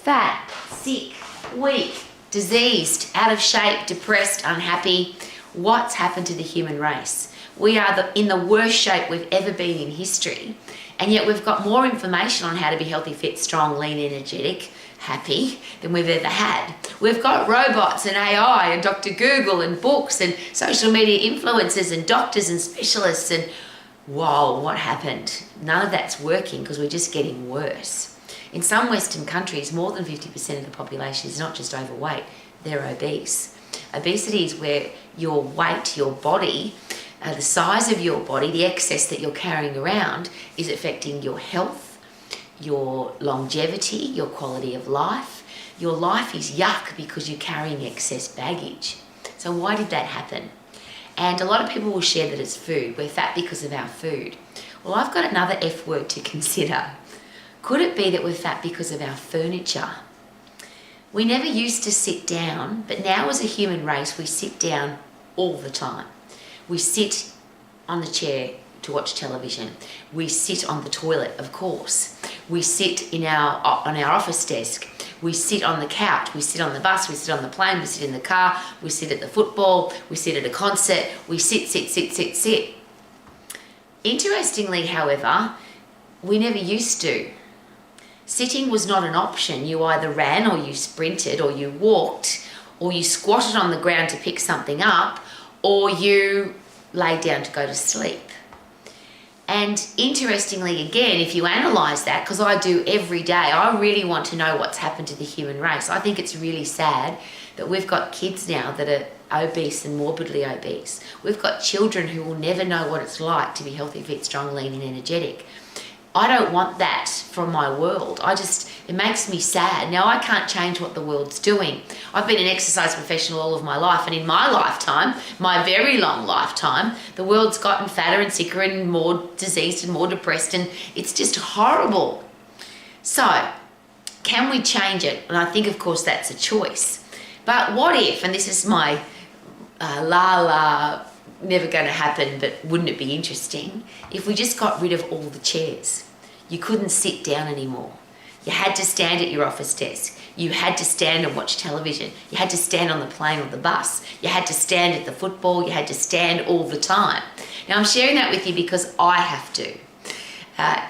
fat, sick, weak, diseased, out of shape, depressed, unhappy. What's happened to the human race? We are in the worst shape we've ever been in history, and yet we've got more information on how to be healthy, fit, strong, lean, energetic, happy than we've ever had. We've got robots and AI and Dr. Google and books and social media influencers and doctors and specialists, and whoa, what happened? None of that's working because we're just getting worse. In some Western countries, more than 50% of the population is not just overweight, they're obese. Obesity is where your weight, your body, the size of your body, the excess that you're carrying around is affecting your health, your longevity, your quality of life. Your life is yuck because you're carrying excess baggage. So why did that happen? And a lot of people will share that it's food. We're fat because of our food. Well, I've got another F word to consider. Could it be that we're fat because of our furniture? We never used to sit down, but now as a human race, we sit down all the time. We sit on the chair to watch television. We sit on the toilet, of course. We sit on our office desk. We sit on the couch. We sit on the bus. We sit on the plane. We sit in the car. We sit at the football. We sit at a concert. We sit. Interestingly, however, we never used to. Sitting was not an option. You either ran or you sprinted or you walked or you squatted on the ground to pick something up or you laid down to go to sleep. And interestingly, again, if you analyse that, because I do every day, I really want to know what's happened to the human race. I think it's really sad that we've got kids now that are obese and morbidly obese. We've got children who will never know what it's like to be healthy, fit, strong, lean and energetic. I don't want that from my world. It makes me sad. Now, I can't change what the world's doing. I've been an exercise professional all of my life, and in my lifetime, my very long lifetime, the world's gotten fatter and sicker and more diseased and more depressed, and it's just horrible. So, can we change it? And I think, of course, that's a choice. But what if, and this is my never going to happen, but wouldn't it be interesting if we just got rid of all the chairs? You couldn't sit down anymore. You had to stand at your office desk. You had to stand and watch television. You had to stand on the plane or the bus. You had to stand at the football. You had to stand all the time. Now, I'm sharing that with you because I have to.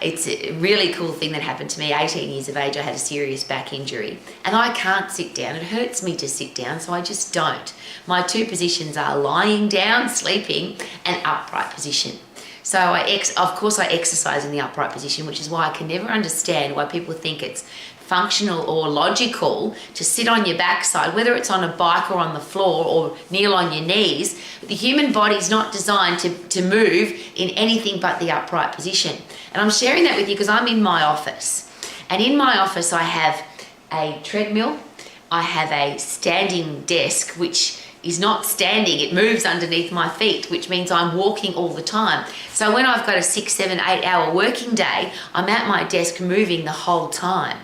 It's a really cool thing that happened to me. 18 years of age, I had a serious back injury and I can't sit down. It hurts me to sit down, so I just don't. My two positions are lying down, sleeping, and upright position. So of course I exercise in the upright position, which is why I can never understand why people think it's functional or logical to sit on your backside, whether it's on a bike or on the floor or kneel on your knees. The human body is not designed to move in anything but the upright position. And I'm sharing that with you because I'm in my office. And in my office I have a treadmill, I have a standing desk, which is not standing, it moves underneath my feet, which means I'm walking all the time. So when I've got a 6, 7, 8 hour working day, I'm at my desk moving the whole time.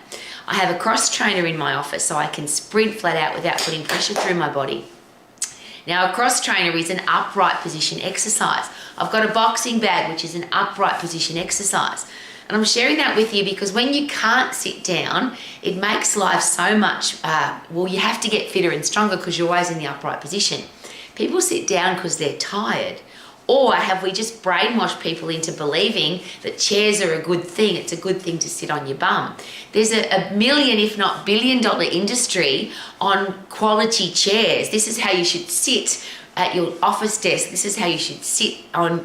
I have a cross trainer in my office so I can sprint flat out without putting pressure through my body. Now, a cross trainer is an upright position exercise. I've got a boxing bag, which is an upright position exercise. And I'm sharing that with you because when you can't sit down, it makes life so much, you have to get fitter and stronger because you're always in the upright position. People sit down because they're tired. Or have we just brainwashed people into believing that chairs are a good thing? It's a good thing to sit on your bum. There's a million, if not billion-dollar industry on quality chairs. This is how you should sit at your office desk. This is how you should sit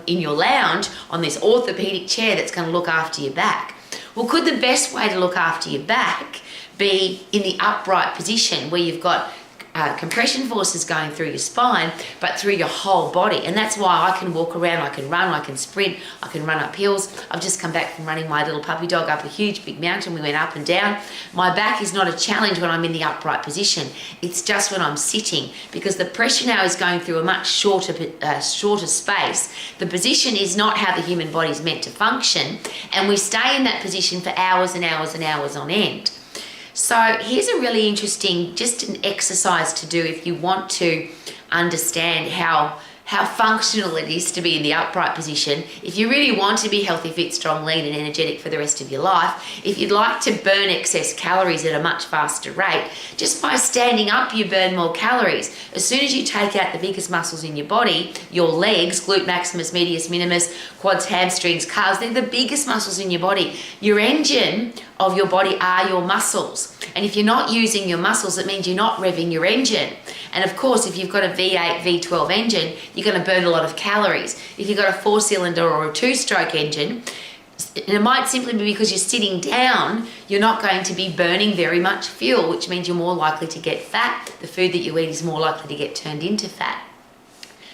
in your lounge on this orthopedic chair that's going to look after your back. Well, could the best way to look after your back be in the upright position where you've got compression forces going through your spine, but through your whole body? And that's why I can walk around, I can run, I can sprint, I can run up hills. I've just come back from running my little puppy dog up a huge big mountain. We went up and down. My back is not a challenge when I'm in the upright position. It's just when I'm sitting, because the pressure now is going through a much shorter space. The position is not how the human body is meant to function, and we stay in that position for hours and hours and hours on end. So here's a really interesting, just an exercise to do if you want to understand how how functional it is to be in the upright position. If you really want to be healthy, fit, strong, lean and energetic for the rest of your life, if you'd like to burn excess calories at a much faster rate, just by standing up you burn more calories. As soon as you take out the biggest muscles in your body, your legs, glute maximus, medius minimus, quads, hamstrings, calves, they're the biggest muscles in your body. Your engine of your body are your muscles. And if you're not using your muscles, it means you're not revving your engine. And of course, if you've got a V8, V12 engine, you're going to burn a lot of calories. If you've got a 4-cylinder or a 2-stroke engine, and it might simply be because you're sitting down, you're not going to be burning very much fuel, which means you're more likely to get fat. The food that you eat is more likely to get turned into fat.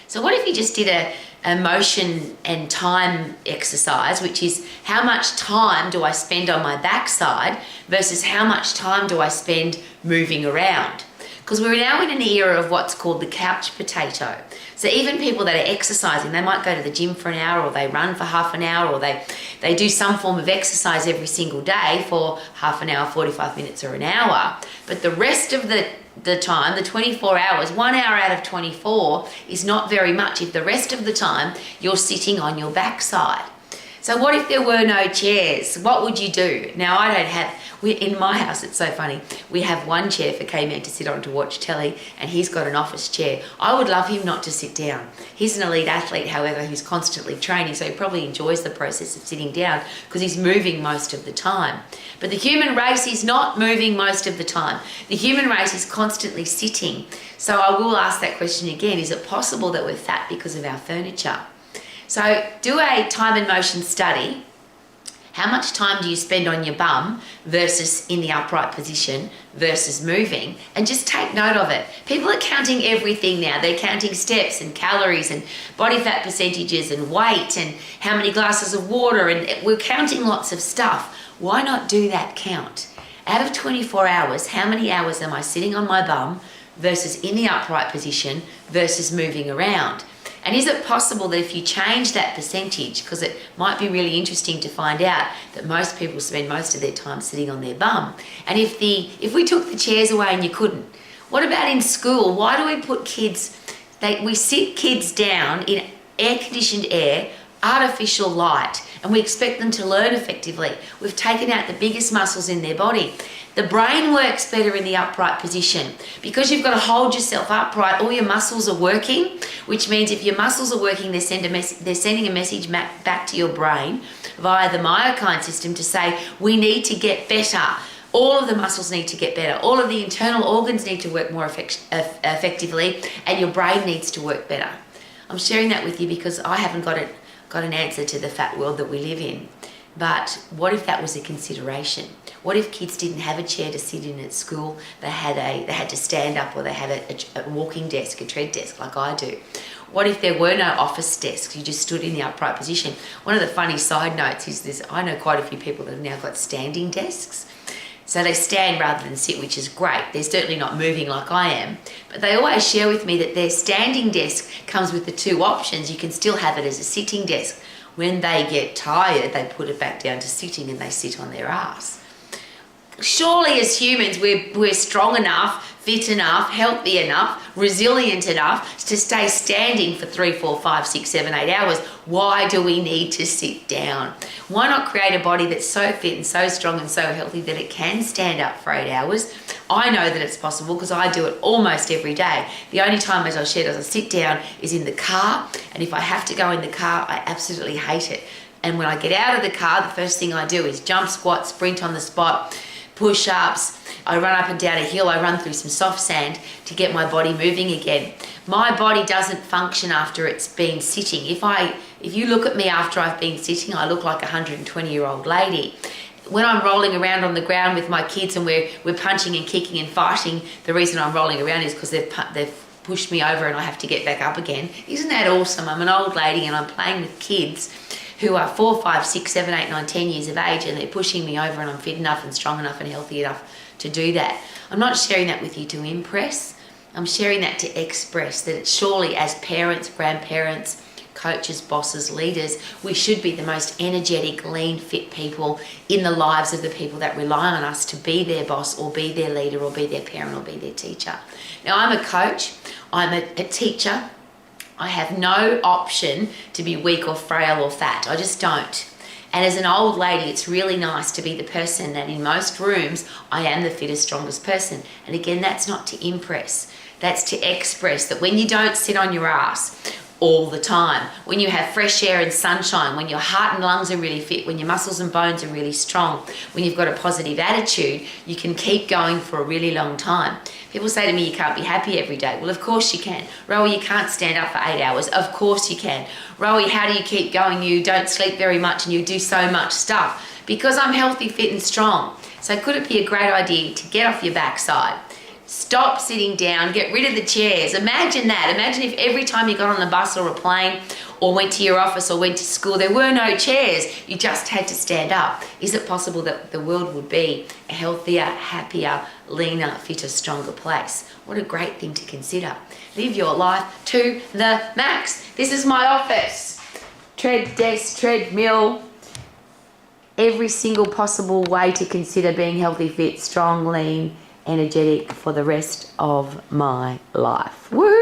So what if you just did a motion and time exercise, which is how much time do I spend on my backside versus how much time do I spend moving around? Because we're now in an era of what's called the couch potato. So even people that are exercising, they might go to the gym for an hour, or they run for half an hour, or they do some form of exercise every single day for half an hour, 45 minutes or an hour. But the rest of the time, the 24 hours, 1 hour out of 24 is not very much if the rest of the time you're sitting on your backside. So what if there were no chairs? What would you do? Now, I don't have, in my house, it's so funny, we have one chair for K-Man to sit on to watch telly, and he's got an office chair. I would love him not to sit down. He's an elite athlete, however, who's constantly training, so he probably enjoys the process of sitting down because he's moving most of the time. But the human race is not moving most of the time. The human race is constantly sitting. So I will ask that question again, is it possible that we're fat because of our furniture? So do a time and motion study. How much time do you spend on your bum versus in the upright position versus moving? And just take note of it. People are counting everything now. They're counting steps and calories and body fat percentages and weight and how many glasses of water, and we're counting lots of stuff. Why not do that count? Out of 24 hours, how many hours am I sitting on my bum versus in the upright position versus moving around? And is it possible that if you change that percentage, because it might be really interesting to find out that most people spend most of their time sitting on their bum, and if we took the chairs away and you couldn't, what about in school? Why do we put we sit kids down in air-conditioned air, artificial light, and we expect them to learn effectively? We've taken out the biggest muscles in their body. The brain works better in the upright position. Because you've got to hold yourself upright, all your muscles are working, which means if your muscles are working, they're sending a message back to your brain via the myokine system to say, we need to get better. All of the muscles need to get better. All of the internal organs need to work more effectively, and your brain needs to work better. I'm sharing that with you because I haven't got an answer to the fat world that we live in. But what if that was a consideration? What if kids didn't have a chair to sit in at school? They had to stand up, or they had a walking desk, a tread desk like I do. What if there were no office desks? You just stood in the upright position. One of the funny side notes is this: I know quite a few people that have now got standing desks. So they stand rather than sit, which is great. They're certainly not moving like I am. But they always share with me that their standing desk comes with the two options. You can still have it as a sitting desk. When they get tired, they put it back down to sitting and they sit on their ass. Surely as humans, we're strong enough, fit enough, healthy enough, resilient enough to stay standing for 3, 4, 5, 6, 7, 8 hours. Why do we need to sit down? Why not create a body that's so fit and so strong and so healthy that it can stand up for 8 hours? I know that it's possible because I do it almost every day. The only time, as I shared, as I sit down is in the car, and if I have to go in the car, I absolutely hate it. And when I get out of the car, the first thing I do is jump, squat, sprint on the spot, push-ups, I run up and down a hill, I run through some soft sand to get my body moving again. My body doesn't function after it's been sitting. If you look at me after I've been sitting, I look like a 120-year-old lady. When I'm rolling around on the ground with my kids and we're punching and kicking and fighting, the reason I'm rolling around is because they've pushed me over and I have to get back up again. Isn't that awesome? I'm an old lady and I'm playing with kids who are 4, 5, 6, 7, 8, 9, 10 years of age, and they're pushing me over, and I'm fit enough and strong enough and healthy enough to do that. I'm not sharing that with you to impress. I'm sharing that to express that surely as parents, grandparents, coaches, bosses, leaders, we should be the most energetic, lean, fit people in the lives of the people that rely on us to be their boss or be their leader or be their parent or be their teacher. Now, I'm a coach, I'm a teacher, I have no option to be weak or frail or fat. I just don't. And as an old lady, it's really nice to be the person that in most rooms, I am the fittest, strongest person. And again, that's not to impress. That's to express that when you don't sit on your ass all the time, when you have fresh air and sunshine, when your heart and lungs are really fit, when your muscles and bones are really strong, when you've got a positive attitude, you can keep going for a really long time. People say to me, you can't be happy every day. Well, of course you can. Rowie, you can't stand up for 8 hours. Of course you can. Rowie, how do you keep going? You don't sleep very much and you do so much stuff. Because I'm healthy, fit and strong. So could it be a great idea to get off your backside? Stop sitting down, get rid of the chairs. Imagine that. Imagine if every time you got on a bus or a plane or went to your office or went to school, there were no chairs. You just had to stand up. Is it possible that the world would be a healthier, happier, leaner, fitter, stronger place? What a great thing to consider. Live your life to the max. This is my office. Tread desk, treadmill. Every single possible way to consider being healthy, fit, strong, lean, energetic for the rest of my life. Woo!